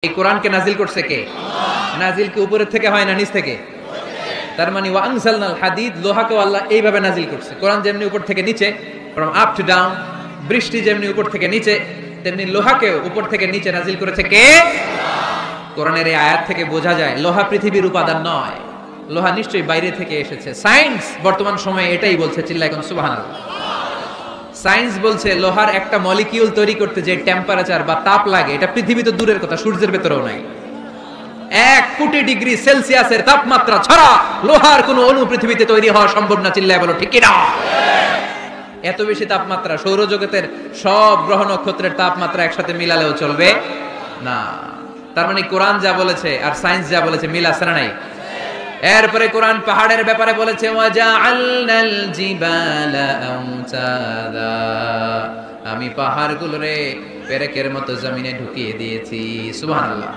এই কোরআনকে নাজিল করছে কে? নাজিল কি উপরের থেকে হয় না নিচ থেকে? তার মানে ওয়া আনজালনাল হাদিদ, লোহাকে আল্লাহ এইভাবে নাজিল করছে। কোরআন যেমনি উপর থেকে নিচে, ফ্রম আপ টু ডাউন, বৃষ্টি যেমনি উপর থেকে নিচে, তেমনি লোহাকে উপর থেকে নিচে নাজিল করেছে কে? কোরআনের এই আয়াত থেকে বোঝা যায় লোহা পৃথিবীর উপাদান নয়, লোহা নিশ্চয়ই বাইরে থেকে এসেছে। সায়েন্স বর্তমান সময়ে এটাই বলছে, চিল্লায় কোন সুবহানাল্লাহ। সায়েন্স বলছে লোহার একটা মলিকিউল তৈরি করতে যে টেম্পারেচার বা তাপ লাগে, এটা পৃথিবী তো দূরের কথা, সূর্যের ভেতরেও নাই। 1 কোটি ডিগ্রি সেলসিয়াসের তাপমাত্রা ছাড়া লোহার কোনো অণু পৃথিবীতে তৈরি হওয়া সম্ভব না। চিল্লায় বলো ঠিক কি না? এত বেশি তাপমাত্রা সৌরজগতের সব গ্রহ নক্ষত্রের তাপমাত্রা একসাথে মিলালেও চলবে না। তার মানে কোরআন যা বলেছে আর সায়েন্স যা বলেছে মিল আছে না নাই? এরপরে কোরআন পাহাড়ের ব্যাপারে বলেছে ওয়াজআলনাল জিবালা আওতাদা, আমি পাহাড়গুলোরে পেরেকের মতো জমিনে ঢুকিয়ে দিয়েছি। সুবহানাল্লাহ।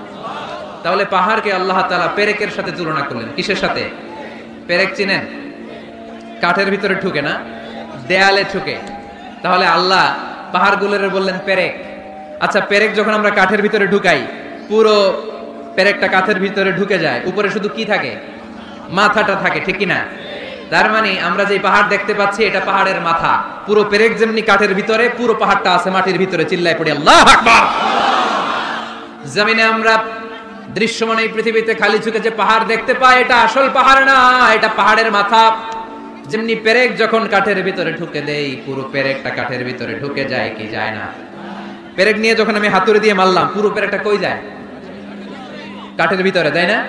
তাহলে পাহাড়কে আল্লাহ তাআলা পেরেকের সাথে তুলনা করলেন। কিসের সাথে? পেরেক চিনেন? কাঠের ভিতরে ঢুকে না, দেয়ালে ঢুকে। তাহলে আল্লাহ পাহাড়গুলোরে বললেন পেরেক। আচ্ছা, পেরেক যখন আমরা কাঠের ভিতরে ঢুকাই, পুরো পেরেকটা কাঠের ভিতরে ঢুকে যায়, উপরে শুধু কি থাকে? মাথাটা থাকে, ঠিক কি না? তার মানে আমরা যে পাহাড় দেখতে পাচ্ছি এটা পাহাড়ের মাথা। পুরো পেরেক যেমনি কাঠের ভিতরে, পুরো পাহাড়টা আছে মাটির ভিতরে। চিল্লায় পড়ি আল্লাহু আকবার। জমিনে আমরা দৃশ্যমান এই পৃথিবীতে খালি চোখে যে পাহাড় দেখতে পাই, এটা আসল পাহাড় না, এটা পাহাড়ের মাথা। যেমনি পেরেক যখন কাঠের ভিতরে ঢুকে দেই, পুরো পেরেকটা কাঠের ভিতরে ঢুকে যায় কি যায় না? পেরেক নিয়ে যখন আমি হাতুড়ি দিয়ে মারলাম, পুরো পেরেকটা কই যায়? কাঠের ভিতরে, তাই না?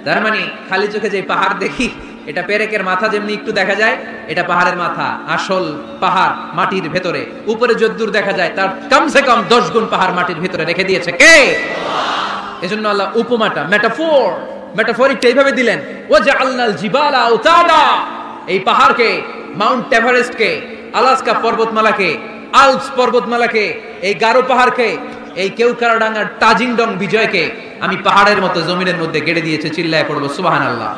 তার মানে খালি চোখে যে পাহাড় দেখি, এটা পেরেকের মাথা যেমনি একটু দেখা যায়, এটা পাহাড়ের মাথা। আসল পাহাড় মাটির ভেতরে, উপরে যদ্দূর দেখা যায় তার কমসে কম 10 গুণ পাহাড় মাটির ভিতরে রেখে দিয়েছে কে? এজন্য আল্লাহ উপমাটা, মেটাফরিকটা এইভাবে দিলেন, ওয়াজআলনাল জিবালা আওতাদা, এই পাহাড়কে, মাউন্ট এভারেস্টকে, আলাস্কা পর্বতমালাকে, আল্পস পর্বতমালাকে, এই গারো পাহাড়কে, এই কেওক্রাডাঙ্গার তাজিংডং বিজয়কে আমি পাহাড়ের মতো জমিনের মধ্যে গেড়ে দিয়েছি। চিল্লায় পড়বো সুবহানাল্লাহ।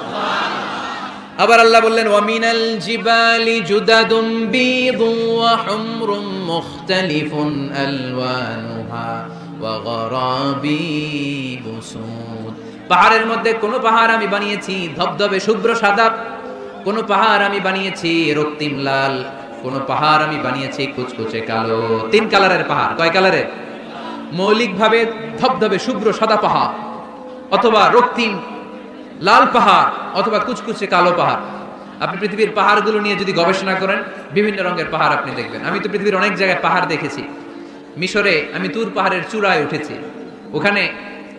আবার আল্লাহ বললেন ওয়ামিনাল জিবালি জুদাদুম বীদুন ওয়া হুমরুম মুখতালিফুন আলওয়ানুহা ওয়া গরাবিবু সুদ, পাহাড়ের মধ্যে কোন পাহাড় আমি বানিয়েছি ধবধবে শুভ্র সাদা, কোন পাহাড় আমি বানিয়েছি রক্তিম লাল, কোন পাহাড় আমি বানিয়েছি কুচকুচে কালো। 3 কালারের পাহাড়। কয় কালারের? মৌলিকভাবে ধবধবে শুভ্র সাদা পাহাড়, অথবা রক্তিম লাল পাহাড়, অথবা কুচকুচে কালো পাহাড়। আপনি পৃথিবীর পাহাড়গুলো নিয়ে যদি গবেষণা করেন, বিভিন্ন রঙের পাহাড় আপনি দেখবেন। আমি তো পৃথিবীর অনেক জায়গায় পাহাড় দেখেছি। মিশরে আমি তুর পাহাড়ের চূড়ায় উঠেছি। ওখানে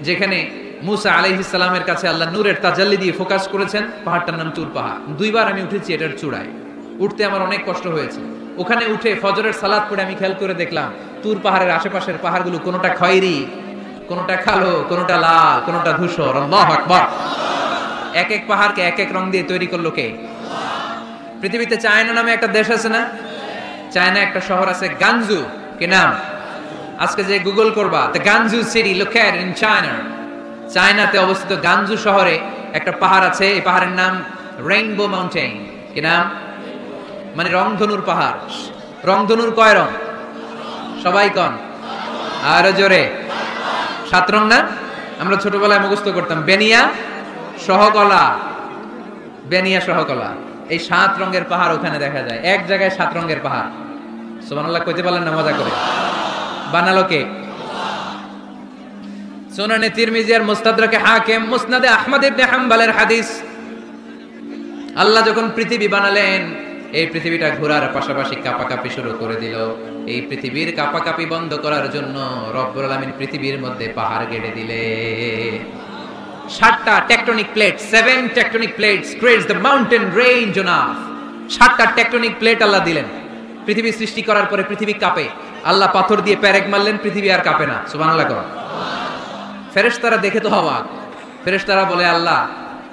যেখানে মুসা আলাইহিস সালামের কাছে আল্লাহ নূরের তাজাল্লি দিয়ে ফোকাস করেছেন, পাহাড়টার নাম তুর পাহাড়। 2 বার আমি উঠেছি এটার চূড়ায়। উঠতে আমার অনেক কষ্ট হয়েছে। ওখানে উঠে ফজরের সালাত পড়ে আমি খেয়াল করে দেখলাম তুর পাহাড়ের আশেপাশের পাহাড়গুলো কোনোটা খয়েরি, কোনোটা কালো, কোনোটা লাল, কোনোটা ধূসর। আল্লাহু আকবার। এক এক পাহাড়কে এক এক রং দিয়ে তৈরি করলো কে? পৃথিবীতে চায়না নামে একটা দেশ আছে না? চায়না একটা শহর আছে গানজু, কি নাম? আজকে যে গুগল করবা, the গানজু city located in China, চায়নাতে অবস্থিত গানজু শহরে একটা পাহাড় আছে। এই পাহাড়ের নাম রেইনবো মাউন্টেন। কি নাম? মানে রংধনুর পাহাড়। রংধনুর কয় রং? সবাই কন, আরো জোরে। 7 রং না? আমরা ছোটবেলায় মুখস্থ করতাম, বেনিয়া সহকলা, বেনিয়া সহকলা। এই 7 রঙের পাহাড় ওখানে দেখা যায়। এক জায়গায় 7 রঙের পাহাড়। সুবহানাল্লাহ কইতে পারলেন না? মজা করে বানালো কে? সুনানে তিরমিজি আর মুস্তাদরাকে হাকিম, মুসনাদে আহমদ ইবনে হাম্বলের হাদিস। আল্লাহ যখন পৃথিবী বানালেন, এই পৃথিবীটা ঘোরার পাশাপাশি কাঁপাকাঁপি শুরু করে দিল। এই পৃথিবীর কাঁপাকাঁপি বন্ধ করার জন্য রব্বুল আলামিন পৃথিবীর মধ্যে পাহাড় গেড়ে দিলে। 7টা tectonic plate, 7 tectonic plates creates the mountain range on earth. 7টা টেকটনিক প্লেট আল্লাহ দিলেন। পৃথিবী সৃষ্টি করার পরে পৃথিবী কাঁপে। আল্লাহ পাথর দিয়ে পেরেক মারলেন, পৃথিবী আর কাঁপে না। সুবহানাল্লাহ। ফেরেশতারা দেখে তো অবাক। ফেরেশতারা বলে, আল্লাহ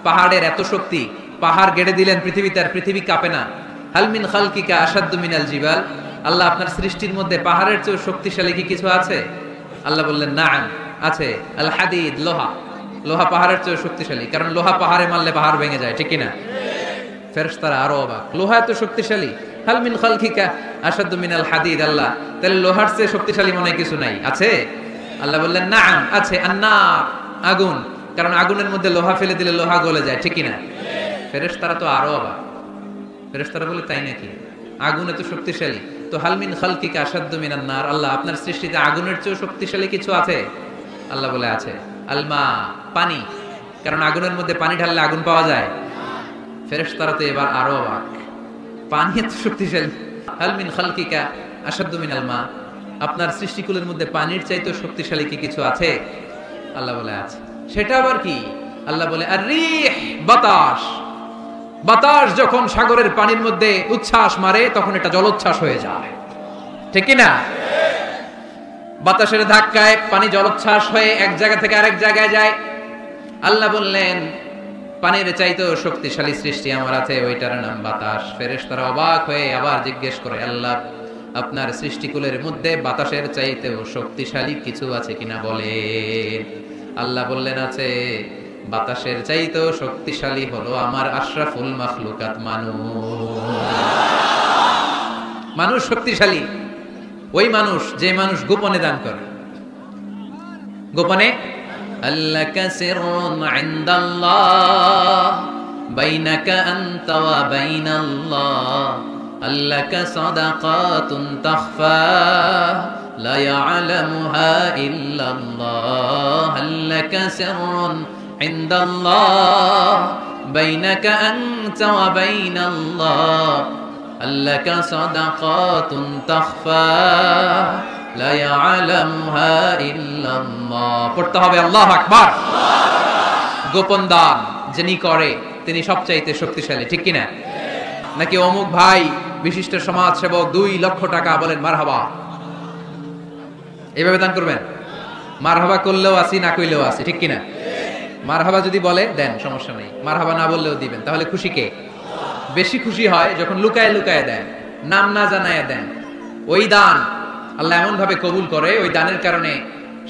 পাহাড়ের এত শক্তি, পাহাড় গেড়ে দিলেন পৃথিবীতে আর পৃথিবী কাঁপে না। হাল মিন খালকিকা আশাদ্দু মিনাল জিবাল, আল্লাহ আপনার সৃষ্টির মধ্যে পাহাড়ের চেয়ে শক্তিশালী কি কিছু আছে? আল্লাহ বললেন নাআম, আছে। আল হাদিদ, লোহা। লোহা পাহাড়ের চেয়ে শক্তিশালী, কারণ লোহা পাহাড়ে মারলে পাহাড় ভেঙে যায়, ঠিক কিনা? ফেরেশতারা আরো অবাক, লোহা এত শক্তিশালী? হাল মিন খালকিকা আশাদ্দু মিনাল হাদিদ, আল্লাহ তাহলে লোহার চেয়ে শক্তিশালী মনে কিছু নাই? আছে। আল্লাহ বললেন নাআম, আছে, আন্নার, আগুন, কারণ আগুনের মধ্যে লোহা ফেলে দিলে লোহা গলে যায়, ঠিক কিনা? ফেরেশতারা তো আরো অবাক, ফেরেশতারা বলে তাই নাকি, আগুন এত শক্তিশালী, তো হালমিন খালকিকা আসাদ্দু মিনান নার, আল্লাহ আপনার সৃষ্টিতে আগুনের চেয়েও শক্তিশালী কিছু আছে? আল্লাহ বলে আছে। আলমা, পানি, কারণ আগুনের মধ্যে পানি ঢাললে আগুন পাওয়া যায়। ফেরেশতারা তো এবার আরো অবাক, পানি এত শক্তিশালী, হালমিন খালকিকা আসাদ্দু মিনাল মা, আপনার সৃষ্টিকুলের মধ্যে পানির চাইতে শক্তিশালী কি কিছু আছে? আল্লাহ বলে আছে। সেটা আবার কি? আল্লাহ বলে আর-রিহ, বাতাস, বাতাস যখন সাগরের পানির মধ্যে উচ্ছ্বাস মারে তখন এটা জলোচ্ছ্বাস হয়ে যায়, ঠিক কি না? বাতাসের ধাক্কায় পানি জলোচ্ছ্বাস হয়ে এক জায়গা থেকে আরেক জায়গায় যায়। আল্লাহ বললেন পানির চাইতেও শক্তিশালী সৃষ্টি আমার আছে, ওইটার নাম বাতাস। ফেরেশতারা অবাক হয়ে আবার জিজ্ঞেস করে, আল্লাহ আপনার সৃষ্টিকুলের মধ্যে বাতাসের চাইতেও শক্তিশালী কিছু আছে কিনা বলেন। আল্লাহ বললেন আছে, বাতাসের চাইতেও শক্তিশালী হলো আমার আশরাফুল মাখলুকাত মানুষ। মানুষ শক্তিশালী, ওই মানুষ যে মানুষ গোপনে দান করে। গোপনে আল্লাকা সিররুন ইনদাল্লাহ বাইনাকা আনতা ওয়া বাইনাল্লাহ, আল্লাকা সাদাকাতুন তাখফা লা ইয়ালামুহা ইল্লাল্লাহ, আল্লাকা সিররুন ইনদাল্লাহ বাইনাকা আনতা ওয়া বাইনাল্লাহ, আল্লাকা সাদাকাতুন তাখফা লা ইয়ালামুহা ইল্লাল্লাহ। পড়তে হবে আল্লাহু আকবার। গোপন দান যিনি করে তিনি সবচাইতে শক্তিশালী, ঠিক কি না? নাকি অমুক ভাই বিশিষ্ট সমাজ সেবক 2 লক্ষ টাকা, বলেন মারহাবা, এইভাবে দান করবেন? মারহাবা করলেও আসি, না কইলেও আসি, ঠিক কি না? মারহাবা যদি বলে দেন, সমস্যা নেই, মারহাবা না বললেও দিবেন। তাহলে খুশি কে? বেশি খুশি হয় যখন লুকায় লুকায় দেন, নাম না জানায় দেন। ওই দান আল্লাহ এমন ভাবে কবুল করে, ওই দানের কারণে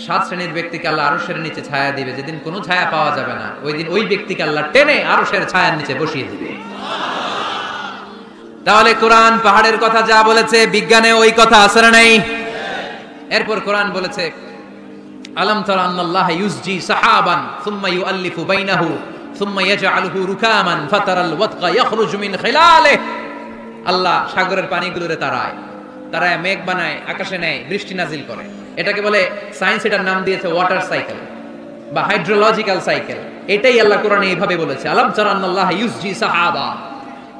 7 শ্রেণীর ব্যক্তিকে আল্লাহ আরশের নিচে ছায়া দিবে, যেদিন কোনো ছায়া পাওয়া যাবে না, ওই দিন ওই ব্যক্তিকে আল্লাহ টেনে আরশের ছায়ার নিচে বসিয়ে দিবে। তাহলে কোরআন পাহাড়ের কথা যা বলেছে, বিজ্ঞানে ওই কথা আছে না নাই? এরপর কোরআন বলেছে আলাম তারা আন্নাল্লাহা ইউসজি সাহাবান সুম্মা ইউআল্লিফু বাইনাহু সুম্মা ইয়াজআলুহু রুকামান ফাতারাল ওয়াদকা ইয়াখরুজু মিন খিলালিহি, আল্লাহ সাগরের পানিগুলোরে তারায় মেঘ বানায়, আকাশে নেয়, বৃষ্টি নাজিল করে। এটাকে বলে, সায়েন্স এটার নাম দিয়েছে ওয়াটার সাইকেল বা হাইড্রোলজিক্যাল সাইকেল। এটাই আল্লাহ কোরআনে এইভাবে বলেছে, আলাম তারা আন্নাল্লাহা ইউসজি সাহাবা,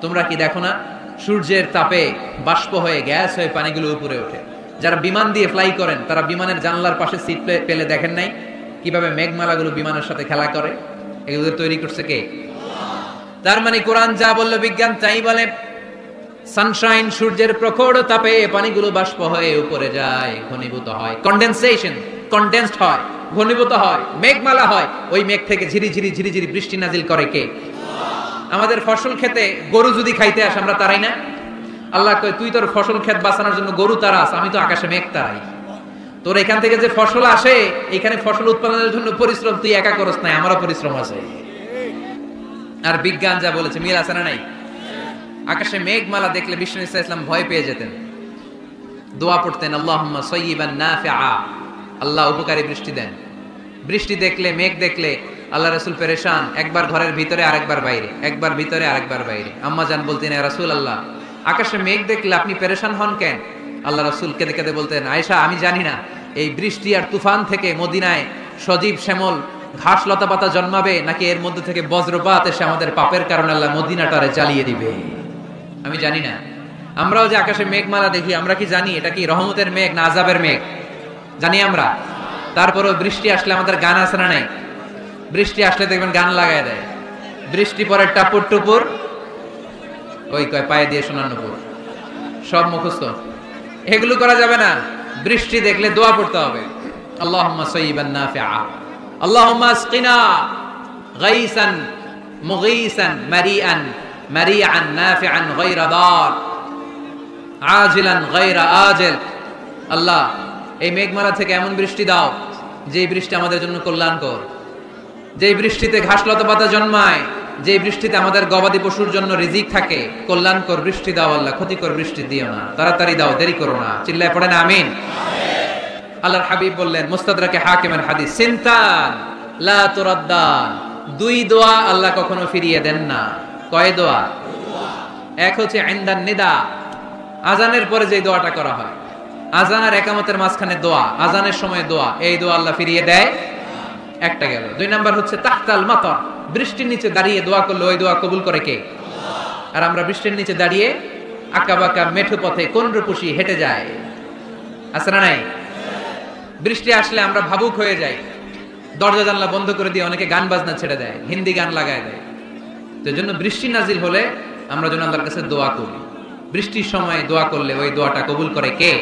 তোমরা কি দেখো না সূর্যের তাপে বাষ্প হয়ে গ্যাস হয়ে পানিগুলো উপরে ওঠে। যারা বিমান দিয়ে ফ্লাই করেন তারা বিমানের জানলার পাশে সিট পেলে দেখেন নাই কিভাবে মেঘমালাগুলো বিমানের সাথে খেলা করে? এগুলো তৈরি করছে কে? তার মানে কোরআন যা বলল বিজ্ঞান তাই বলে। সানশাইন, সূর্যের প্রখর তাপে পানিগুলো বাষ্প হয়ে উপরে যায়, ঘনীভূত হয়, কন্ডেন্সড হয়, ঘনীভূত হয়, মেঘমালা হয়। ওই মেঘ থেকে ঝিরি ঝিরি বৃষ্টি নাজিল করে কে? আমাদের ফসল খেতে গরু যদি খাইতে আসে আমরা তারাই না? আল্লাহ কয়, তুই তোর ফসল ক্ষেত বাঁচানোর জন্য গরু তারাস, আমি তো আকাশে মেঘ তারাই। তোর এখান থেকে যে ফসল আসে, এখানে ফসল উৎপাদনের জন্য পরিশ্রম তুই একা করস নাই, আমারও পরিশ্রম আছে। আর বিজ্ঞান যা বলেছে মিল আছে না নাই? আকাশে মেঘমালা দেখলে বিষ্ণু ইসা ইসলাম ভয় পেয়ে যেতেন, দোয়া পড়তেন আল্লাহুম্মা সাইয়িবান নাফিআ, আল্লাহ উপকারী বৃষ্টি দেন। বৃষ্টি দেখলে, মেঘ দেখলে আল্লাহ রাসূল পেরেশান, একবার ঘরের ভিতরে আরেকবার বাইরে, একবার ভিতরে আরেকবার বাইরে। আম্মা জান বলতেন, ইয়া রাসূলুল্লাহ আকাশে মেঘ দেখলে আপনি পেরেশান হন কেন? আল্লাহ রাসূল কেঁদে কেঁদে বলতেন, আয়েশা আমি জানি না এই বৃষ্টি আর তুফান থেকে মদিনায় সজীব শ্যামল ঘাস লতা পাতা জন্মাবে, নাকি এর মধ্যে থেকে বজ্রপাত এসে আমাদের পাপের কারণে আল্লাহ মদিনাটারে জ্বালিয়ে দিবে, আমি জানি না। আমরাও যে আকাশে মেঘমালা দেখি, আমরা কি জানি এটা কি রহমতের মেঘ না আযাবের মেঘ? জানি আমরা। তারপরেও বৃষ্টি আসলে আমাদের গান আছে না নাই? বৃষ্টি আসলে দেখবেন গান লাগায় দেয়, বৃষ্টি পরে টাপুর টুপুর, ওই কয় পায়ে দিয়ে শোনানো পুর, সব মুখস্থ। এগুলো করা যাবে না। বৃষ্টি দেখলে দোয়া পড়তে হবে, আল্লাহুম্মা সাইয়িবান নাফিআ, আল্লাহুম্মা আসকিনা গাইসান মুগীসান মারিআন নাফিআন গায়রা দার আজিলান গায়রা আজিল। আল্লাহ এই মেঘমালা থেকে এমন বৃষ্টি দাও যে বৃষ্টি আমাদের জন্য কল্যাণকর, যে বৃষ্টিতে ঘাস লতা পাতা জন্মায়, যে বৃষ্টিতে আমাদের গবাদি পশুর জন্য রিজিক থাকে। কল্যাণকর বৃষ্টি দাও আল্লাহ, ক্ষতিকর বৃষ্টি দিও না, তাড়াতাড়ি দাও, দেরি করো না। চিল্লায় পড়েন আমিন। আল্লাহর হাবিব বললেন মুস্তাদরাকে হাকিমের হাদিস, সিনতান লা তুরাদ্দান, দুই দোয়া আল্লাহ কখনো ফিরিয়ে দেন না। কয় দোয়া? এক হচ্ছে ইনদান নিদা, আজানের পরে যে দোয়াটা করা হয়, আজান আর ইকামতের মাঝখানে দোয়া, আজানের সময় দোয়া, এই দোয়া আল্লাহ ফিরিয়ে দেয়, একটা গেল। দুই নাম্বার হচ্ছে তাহতাল মাতার, বৃষ্টির নিচে দাঁড়িয়ে দোয়া করলে ওই দোয়া কবুল করে কে? আর আমরা বৃষ্টির নিচে দাঁড়িয়ে আঁকাবাঁকা মেঠো পথে কোন রূপসী হেঁটে যায়, আছে না নাই? বৃষ্টি আসলে আমরা ভাবুক হয়ে যাই, দরজা জানলা বন্ধ করে দিয়ে অনেকে গান বাজনা ছেড়ে দেয়, হিন্দি গান লাগায় দেয়। তো জন্য বৃষ্টি নাজিল হলে আমরা যেন আল্লাহর কাছে দোয়া করি। বৃষ্টির সময় দোয়া করলে ওই দোয়াটা কবুল করে কে?